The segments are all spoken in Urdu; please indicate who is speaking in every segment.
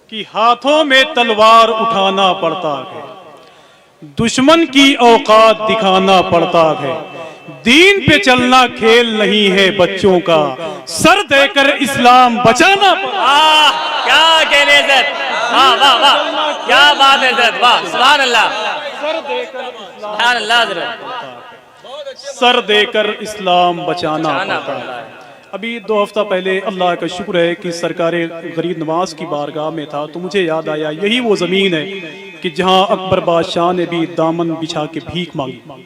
Speaker 1: کہ ہاتھوں میں تلوار اٹھانا پڑتا ہے، دشمن کی اوقات دکھانا پڑتا ہے، دین پہ چلنا کھیل نہیں ہے بچوں کا، سر دے کر اسلام بچانا پڑتا ہے۔
Speaker 2: کیا کہنے حضرت، واہ واہ واہ، کیا بات ہے حضرت، واہ سبحان اللہ، سبحان اللہ حضرت،
Speaker 1: سر دے کر اسلام بچانا پڑتا ہے۔ ابھی 2 ہفتہ پہلے اللہ کا شکر ہے کہ سرکار غریب نواز کی بارگاہ میں تھا تو مجھے یاد آیا یہی وہ زمین ہے کہ جہاں اکبر بادشاہ نے بھی دامن بچھا کے بھیک مانگی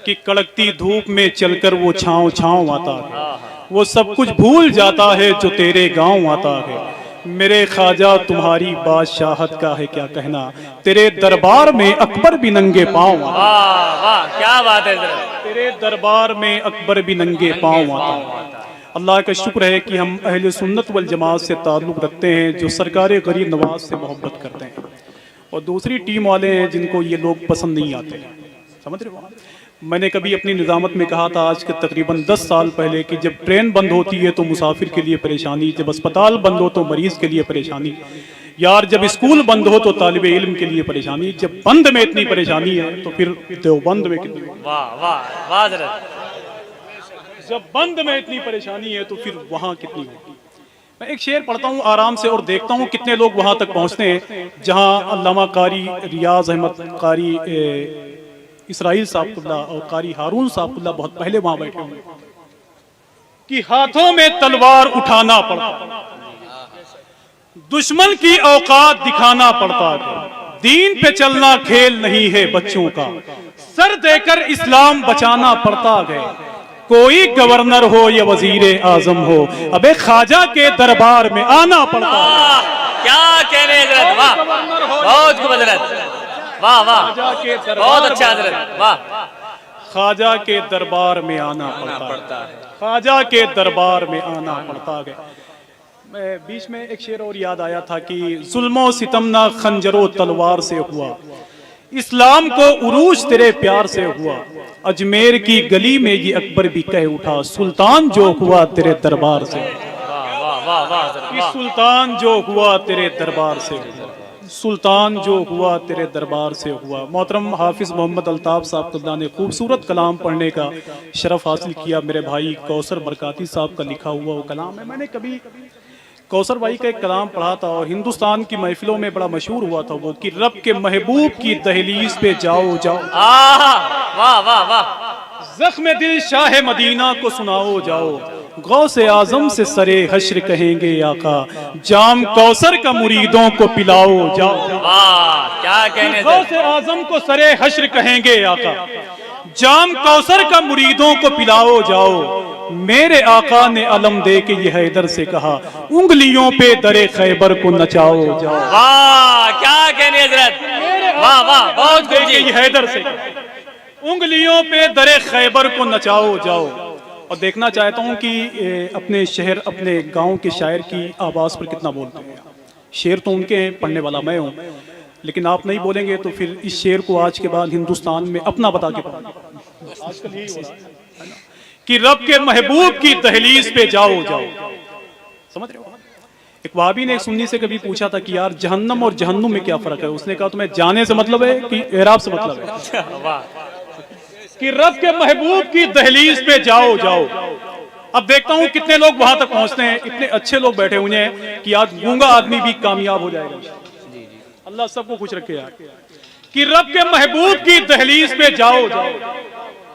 Speaker 1: کہ کڑکتی دھوپ میں چل کر وہ چھاؤں چھاؤں آتا ہے، وہ سب کچھ بھول جاتا ہے جو تیرے گاؤں آتا ہے۔ میرے خواجہ تمہاری بادشاہت کا ہے کیا کہنا، تیرے دربار میں اکبر بھی ننگے پاؤں آتا ہے۔
Speaker 2: واہ واہ کیا بات ہے حضرت،
Speaker 1: تیرے دربار میں اکبر بھی ننگے پاؤں آتا ہے۔ اللہ کا شکر ہے کہ ہم اہل سنت والجماعت سے تعلق رکھتے ہیں جو سرکار غریب نواز سے محبت کرتے ہیں، اور دوسری ٹیم والے ہیں جن کو یہ لوگ پسند نہیں آتے، سمجھ رہے ہو؟ میں نے کبھی اپنی نظامت میں کہا تھا آج کے تقریباً 10 سال پہلے کہ جب ٹرین بند ہوتی ہے تو مسافر کے لیے پریشانی، جب اسپتال بند ہو تو مریض کے لیے پریشانی، یار جب اسکول بند ہو تو طالب علم کے لیے پریشانی، جب بند میں اتنی پریشانی ہے تو پھر دیوبند میں کتنی،
Speaker 2: واہ واہ واہ حضرت،
Speaker 1: جب بند میں اتنی پریشانی ہے تو پھر وہاں کتنی ہوگی۔ میں ایک شعر پڑھتا ہوں آرام سے اور دیکھتا ہوں کتنے لوگ وہاں تک پہنچتے ہیں جہاں علامہ قاری ریاض احمد، قاری اسرائیل صاحب اللہ اور قاری ہارون صاحب اللہ بہت پہلے وہاں بیٹھے ہوئے کہ ہاتھوں میں تلوار اٹھانا پڑتا، دشمن کی اوقات دکھانا پڑتا ہے، دین پہ چلنا کھیل نہیں ہے بچوں کا، سر دے کر اسلام بچانا پڑتا ہے، کوئی گورنر ہو یا وزیر اعظم ہو ابے خواجہ کے دربار میں آنا پڑتا ہے۔
Speaker 2: کیا کہنے حضرت، واہ بہت خوب حضرت، واہ واہ بہت اچھا حضرت، واہ
Speaker 1: خواجہ کے دربار میں آنا پڑتا ہے، خواجہ کے دربار میں آنا پڑتا ہے۔ بیچ میں ایک شعر اور یاد آیا تھا کہ ظلم و ستم نہ خنجر و تلوار سے ہوا، اسلام کو عروج تیرے پیار سے ہوا، اجمیر کی گلی میں یہ اکبر بھی کہہ اٹھا سلطان جو ہوا تیرے دربار سے، سلطان جو ہوا تیرے دربار سے، سلطان جو ہوا تیرے دربار سے ہوا۔ محترم حافظ محمد الطاف صاحب اللہ نے خوبصورت کلام پڑھنے کا شرف حاصل کیا، میرے بھائی کوثر برکاتی صاحب کا لکھا ہوا وہ کلام ہے۔ میں نے کبھی کوثر بھائی کا ایک کلام پڑھا تھا اور ہندوستان کی محفلوں میں بڑا مشہور ہوا تھا وہ کہ رب کے محبوب کی دہلیز پہ جاؤ جاؤ،
Speaker 2: واہ واہ واہ،
Speaker 1: زخم دل شاہ مدینہ کو سناؤ جاؤ، غوث اعظم سے سرے حشر کہیں گے آقا، جام کوثر کا مریدوں کو پلاؤ جاؤ،
Speaker 2: واہ کیا کہنے
Speaker 1: غوث اعظم کو سرے حشر کہیں گے آقا، جام کوثر کا مریدوں کو پلاؤ جاؤ، میرے آقا نے علم دے کے یہ حیدر سے کہا انگلیوں پہ در خیبر کو نچاؤ جاؤ،
Speaker 2: واہ کیا کہنے حضرت، واہ واہ بہت خوب جی،
Speaker 1: یہ حیدر سے انگلیوں پہ در خیبر کو نچاؤ جاؤ۔ اور دیکھنا چاہتا ہوں کہ اپنے شہر اپنے گاؤں کے شاعر کی آواز پر کتنا بولتے ہیں، شعر تو ان کے ہیں، پڑھنے والا میں ہوں، لیکن آپ نہیں بولیں گے تو پھر اس شعر کو آج کے بعد ہندوستان میں اپنا بتا کے پڑھیں گے کہ رب کے محبوب کی دہلیز پہ جاؤ جاؤ، سمجھ رہے ہو؟ ایک وہابی نے ایک سنی سے کبھی پوچھا تھا کہ یار جہنم اور جہنم میں کیا فرق ہے، اس نے کہا تمہیں جانے سے مطلب ہے کہ اعراب سے مطلب ہے، کہ رب کے محبوب کی دہلیز پہ جاؤ جاؤ۔ اب دیکھتا ہوں کتنے لوگ وہاں تک پہنچتے ہیں، اتنے اچھے لوگ بیٹھے ہوئے ہیں کہ آج گونگا آدمی بھی کامیاب ہو جائے گا، اللہ سب کو خوش رکھے یار، کہ رب کے محبوب کی دہلیز پہ جاؤ جاؤ،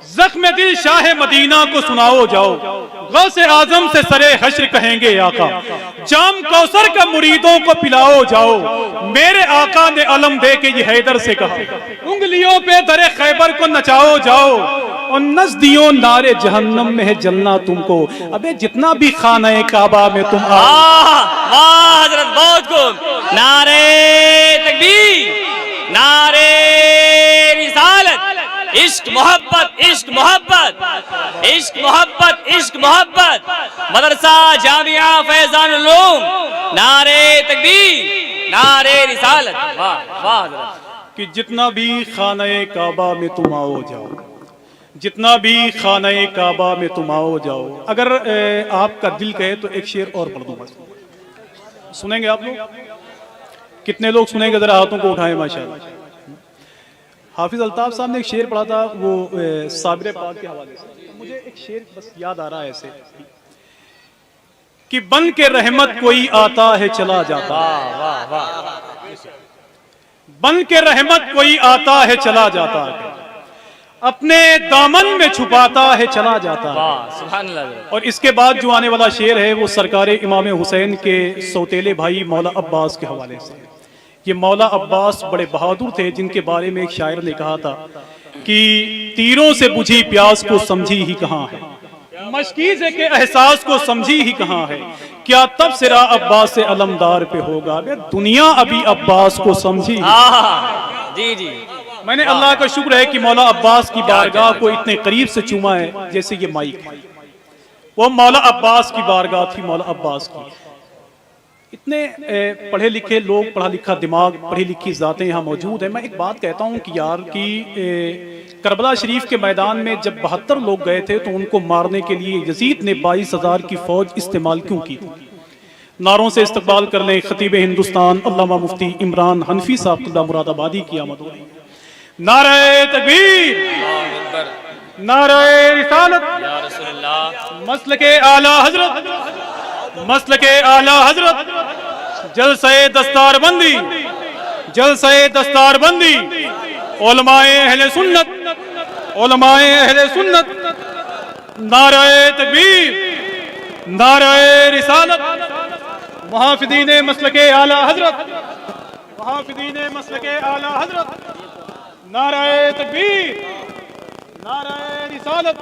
Speaker 1: زخم دل شاہ مدینہ کو سناؤ جاؤ، غوث اعظم سے سرے حشر کہیں گے آقا، جام کوثر کا مریدوں کو پلاؤ جاؤ، میرے آقا نے علم دے کے یہ حیدر سے کہا انگلیوں پہ در خیبر کو نچاؤ جاؤ، اور نزدیوں نارے جہنم میں ہے جلنا تم کو، ابے جتنا بھی خانہ کعبہ میں تم
Speaker 2: واہ حضرت بہت خوب، نعرے تکبیر، نعرے رسالت، عشق محبت عشق محبت عشق محبت عشق محبت، مدرسہ جامعہ فیضان العلوم، نعرے تکبیر، نعرے رسالت، واہ واہ حضرت،
Speaker 1: کہ جتنا بھی خانہ کعبہ میں تم آؤ جاؤ، جتنا بھی خانہ کعبہ میں تم آؤ جاؤ۔ اگر آپ کا دل کہے تو ایک شعر اور پڑھ دوں بس، سنیں گے آپ لوگ؟ کتنے لوگ سنیں گے؟ ذرا ہاتھوں کو اٹھائیں ماشاءاللہ۔ حافظ الطاف صاحب نے ایک شعر پڑھا تھا، وہ صابر پاک کے حوالے سے، مجھے ایک شعر بس یاد آ رہا ہے ایسے کہ بن کے رحمت کوئی آتا ہے چلا جاتا ہے،
Speaker 2: واہ واہ واہ،
Speaker 1: بن کے رحمت کوئی آتا ہے چلا جاتا ہے، اپنے دامن میں چھپاتا ہے چلا جاتا ہے۔
Speaker 2: واہ سبحان اللہ حضرت۔
Speaker 1: اور اس کے بعد جو آنے والا شعر ہے وہ سرکار امام حسین کے سوتیلے بھائی مولا عباس کے حوالے سے۔ یہ مولا عباس بڑے بہادر تھے، جن کے بارے میں ایک شاعر نے کہا تھا کہ تیروں سے بجھی پیاس کو سمجھی ہی کہاں ہے، مشکیزے کے احساس کو سمجھی ہی کہاں ہے، کیا تب سرا عباس سے علمدار پہ ہوگا، دنیا ابھی عباس کو سمجھی۔
Speaker 2: جی جی،
Speaker 1: میں نے اللہ کا شکر ہے کہ مولا عباس کی بارگاہ کو اتنے قریب سے چوما ہے جیسے یہ مائک ہے، وہ مولا عباس کی بارگاہ تھی، مولا عباس کی۔ اتنے پڑھے لکھے لوگ، پڑھا لکھا دماغ، پڑھی لکھی ذاتیں یہاں موجود ہیں۔ میں ایک بات کہتا ہوں کہ یار کہ کربلا شریف کے میدان میں جب 72 لوگ گئے تھے تو ان کو مارنے کے لیے یزید نے 22,000 کی فوج استعمال کیوں کی تھی؟ نعروں سے استقبال کر لیں خطیب ہندوستان علامہ مفتی عمران حنفی صاحب اللہ مراد آبادی کی آمد ہو رہی ہے۔ نعرہ تکبیر، نعرہ رسالت،
Speaker 2: یا رسول اللہ،
Speaker 1: مسلک اعلی حضرت، مسلک اعلی حضرت، جلسہ دستار بندی، جلسہ دستار بندی، علماء اہل سنت، علماء اہل سنت، نعرہ تکبیر، نعرہ رسالت، محافظین مسلک اعلی حضرت، محافظین مسلک اعلی حضرت، نعرہ تکبیر، نعرہ رسالت،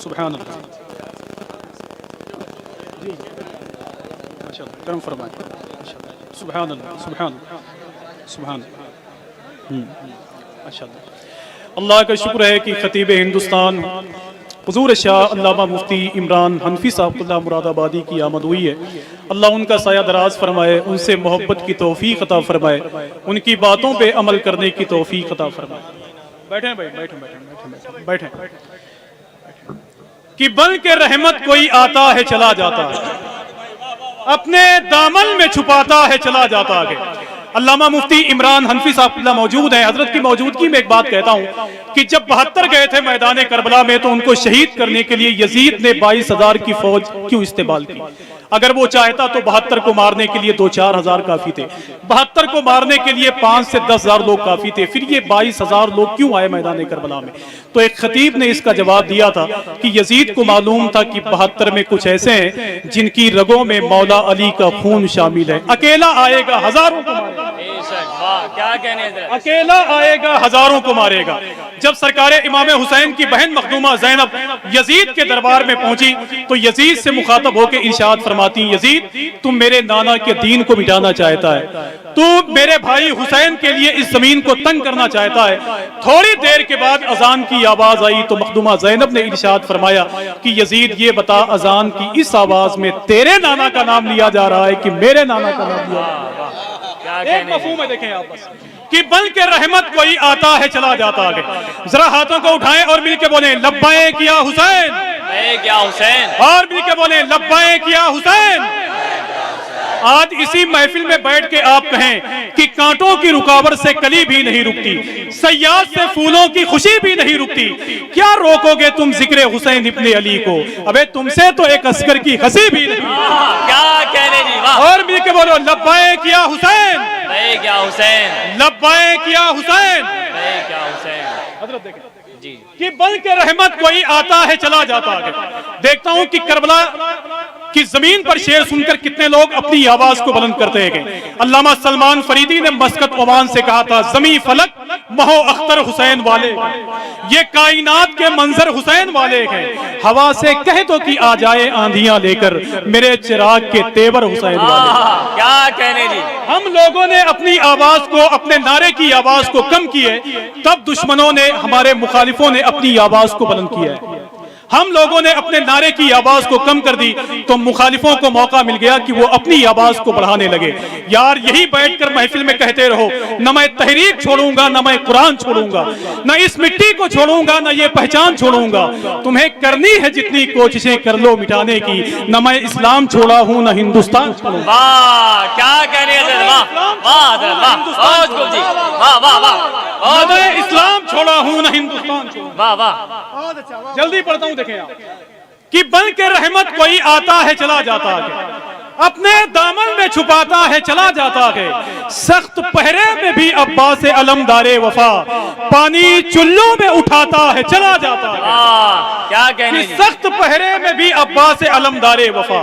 Speaker 1: سبحان اللہ، جی ماشاءاللہ کرم فرمائیں، سبحان اللہ، سبحان اللہ، سبحان اللہ، ماشاءاللہ۔ اللہ کا شکر ہے کہ خطیب ہندوستان حضور شاہ علامہ مفتی عمران حنفی صاحب اللہ مراد آبادی کی آمد ہوئی ہے۔ اللہ ان کا سایہ دراز فرمائے، ان سے محبت کی توفیق عطا فرمائے، ان کی باتوں پہ عمل کرنے کی توفیق عطا فرمائے۔ بیٹھیں بھائی، بیٹھیں بیٹھیں بیٹھیں بیٹھیں۔ کہ بن کے رحمت کوئی آتا ہے چلا جاتا ہے، اپنے دامن میں چھپاتا ہے چلا جاتا ہے۔ علامہ مفتی عمران حنفی صاحب اللہ موجود ہیں، حضرت کی موجودگی میں ایک بات کہتا ہوں کہ جب 72 گئے تھے میدان کربلا میں تو ان کو شہید کرنے کے لیے یزید نے 22,000 کی فوج کیوں استعمال کی؟ اگر وہ چاہتا تو 72 کو مارنے کے لیے 2-4 ہزار کافی تھے، 72 کو مارنے کے لیے 5 سے 10 ہزار لوگ کافی تھے، پھر یہ 22,000 لوگ کیوں آئے میدان کربلا میں؟ تو ایک خطیب نے اس کا جواب دیا تھا کہ یزید کو معلوم تھا کہ 72 میں کچھ ایسے ہیں جن کی رگوں میں مولا علی کا خون شامل ہے، اکیلا آئے گا ہزاروں کو مارے گا،
Speaker 2: کیا کہنے حضرت،
Speaker 1: اکیلا آئے گا ہزاروں کو مارے گا۔ جب سرکار امام حسین کی بہن مخدومہ زینب یزید کے دربار میں پہنچی تو یزید سے مخاطب ہو کے ارشاد فرماتی، یزید تم میرے نانا کے دین کو مٹانا چاہتا ہے، تو میرے بھائی حسین کے لیے اس زمین کو تنگ کرنا چاہتا ہے۔ تھوڑی دیر کے بعد اذان کی آواز آئی تو مخدومہ زینب نے ارشاد فرمایا کہ یزید یہ بتا اذان کی اس آواز میں تیرے نانا کا نام لیا جا رہا ہے کہ میرے نانا کا نام لیا؟ ایک مفہوم ہے، دیکھیں آپ بس کہ بن کے رحمت کوئی آتا ہے چلا جاتا ہے۔ ذرا ہاتھوں کو اٹھائیں اور مل کے بولیں لبیک یا حسین،
Speaker 2: لبیک یا حسین،
Speaker 1: اور مل کے بولیں لبیک یا حسین۔ آج اسی محفل میں بیٹھ کے آپ کہیں کہ کانٹوں کی رکاوٹ سے کلی بھی نہیں رکتی، سیاد سے پھولوں کی خوشی بھی نہیں رکتی، کیا روکو گے تم ذکر حسین ابن علی کو؟ ابے تم سے تو ایک عسکر کی ہنسی بھی نہیں۔
Speaker 2: کیا کہنے جی، واہ،
Speaker 1: اور مل کے بولو لبیک یا حسین،
Speaker 2: لبیک یا حسین،
Speaker 1: لبیک یا حسین۔
Speaker 2: لبیک یا حسین،
Speaker 1: حضرت دیکھیں
Speaker 2: جی
Speaker 1: کہ بن کے رحمت کوئی آتا ہے چلا جاتا ہے۔ دیکھتا ہوں کہ کربلا کی زمین پر شعر سن کر کتنے لوگ اپنی آواز کو بلند کرتے ہیں۔ علامہ سلمان فریدی نے مسقط عمان سے کہا تھا زمین فلک مہو اختر حسین والے، یہ کائنات کے منظر حسین والے ہیں، ہوا سے کہہ دو کہ آ جائے آندھیاں لے کر میرے چراغ کے تیور حسین والے۔
Speaker 2: کیا کہنے جی،
Speaker 1: ہم لوگوں نے اپنی آواز کو، اپنے نعرے کی آواز کو کم کیے، تب دشمنوں نے، ہمارے مخالفوں نے اپنی آواز کو بلند کیا ہے۔ ہم لوگوں نے اپنے نعرے کی آواز کو کم کر دی تو مخالفوں کو موقع مل گیا کہ وہ اپنی آواز کو بڑھانے لگے. یار یہی بیٹھ کر محفل میں کہتے رہو نہ میں تحریک چھوڑوں گا نہ میں قرآن چھوڑوں گا نہ اس مٹی کو چھوڑوں گا نہ یہ پہچان چھوڑوں گا. تمہیں کرنی ہے جتنی کوششیں کر لو مٹانے کی, نہ میں اسلام چھوڑا ہوں نہ ہندوستان چھوڑوں گا.
Speaker 2: واہ کیا کہنے ہیں حضرت, واہ واہ حضرت, واہ بہت خوب جی, واہ واہ واہ,
Speaker 1: نہ میں اسلام چھوڑا ہوں نہ ہندوستان چھوڑوں گا.
Speaker 2: واہ واہ.
Speaker 1: جلدی پڑھتا ہوں دیکھیں آپ کہ بن کے رحمت کوئی آتا ہے چلا جاتا ہے, اپنے دامن میں چھپاتا ہے چلا جاتا ہے. سخت پہرے میں بھی عباس علمدار وفا پانی چلوں میں اٹھاتا ہے چلا جاتا ہے.
Speaker 2: کیا کہنے جی,
Speaker 1: سخت پہرے میں بھی عباس علمدار وفا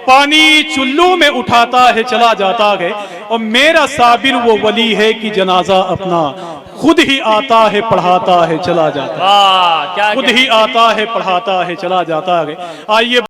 Speaker 1: پانی چلوں میں اٹھاتا ہے چلا جاتا ہے. اور میرا صابر وہ ولی ہے کہ جنازہ اپنا خود ہی آتا ہے پڑھاتا ہے چلا جاتا ہے.
Speaker 2: واہ کیا
Speaker 1: خود ہی آتا ہے پڑھاتا ہے چلا جاتا ہے. آئیے